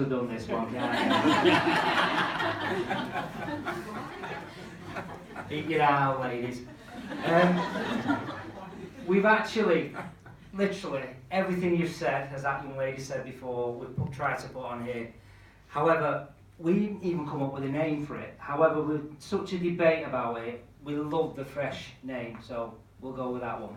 have done this one. Eat your out, ladies. We've actually, literally, everything you've said, as that young lady said before, we've tried to put on here. However, we didn't even come up with a name for it. However, with such a debate about it, we love the Fresh name, so we'll go with that one.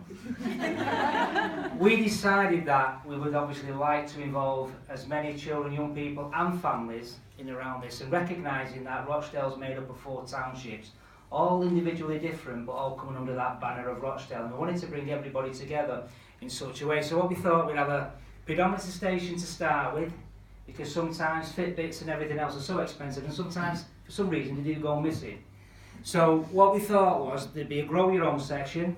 We decided that we would obviously like to involve as many children, young people and families in around this, and recognising that Rochdale's made up of 4 townships, all individually different but all coming under that banner of Rochdale, and we wanted to bring everybody together in such a way. So what we thought, we'd have a pedometer station to start with, because sometimes Fitbits and everything else are so expensive, and sometimes for some reason they do go missing. So what we thought was there'd be a grow your own section,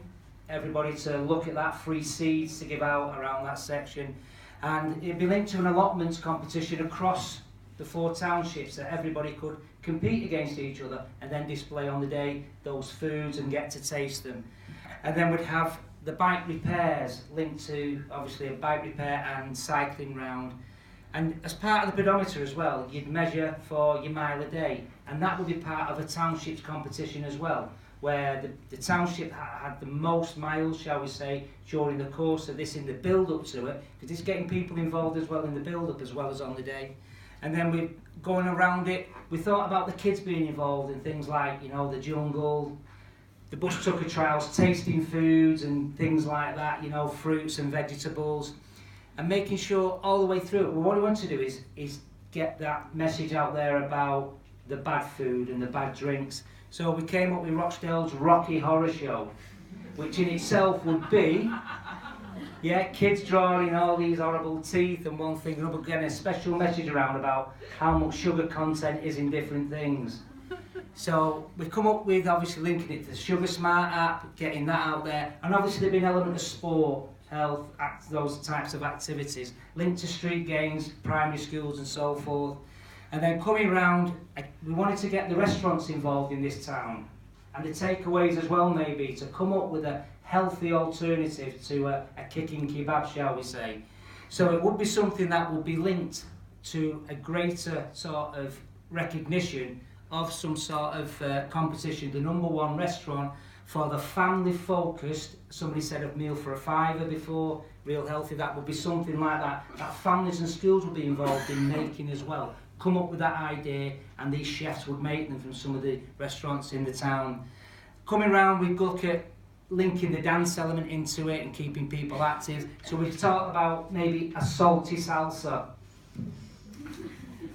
everybody to look at that, free seeds to give out around that section, and it'd be linked to an allotments competition across the 4 townships that everybody could compete against each other and then display on the day those foods and get to taste them. And then we'd have the bike repairs linked to obviously a bike repair and cycling round. And as part of the pedometer as well, you'd measure for your mile a day, and that would be part of a township's competition as well, where the township had the most miles, shall we say, during the course of this, in the build-up to it, because it's getting people involved as well in the build-up as well as on the day. And then we're going around it, we thought about the kids being involved in things like, you know, the jungle, the bush tucker trials, tasting foods and things like that, you know, fruits and vegetables, and making sure all the way through it. Well, what we want to do is get that message out there about the bad food and the bad drinks. So we came up with Rochdale's Rocky Horror Show, which in itself would be, yeah, kids drawing all these horrible teeth and one thing and another, getting a special message around about how much sugar content is in different things. So we've come up with obviously linking it to the Sugar Smart app, getting that out there, and obviously there'd be an element of sport, health, those types of activities, linked to street games, primary schools and so forth. And then coming round, we wanted to get the restaurants involved in this town, and the takeaways as well maybe, to come up with a healthy alternative to a kicking kebab, shall we say. So it would be something that would be linked to a greater sort of recognition of some sort of competition, the #1 restaurant for the family-focused, somebody said a meal for a £5 before, real healthy, that would be something like that, that families and schools would be involved in making as well. Come up with that idea, and these chefs would make them from some of the restaurants in the town. Coming round, we'd look at linking the dance element into it and keeping people active. So we've talked about maybe a salty salsa.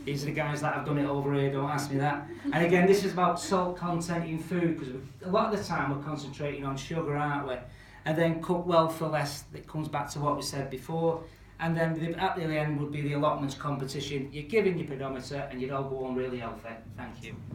These are the guys that have done it over here, don't ask me that. And again, this is about salt content in food, because a lot of the time we're concentrating on sugar, aren't we? And then cook well for less, that comes back to what we said before. And then at the end would be the allotments competition. You're giving your pedometer and you'd all go on really healthy. Thank you.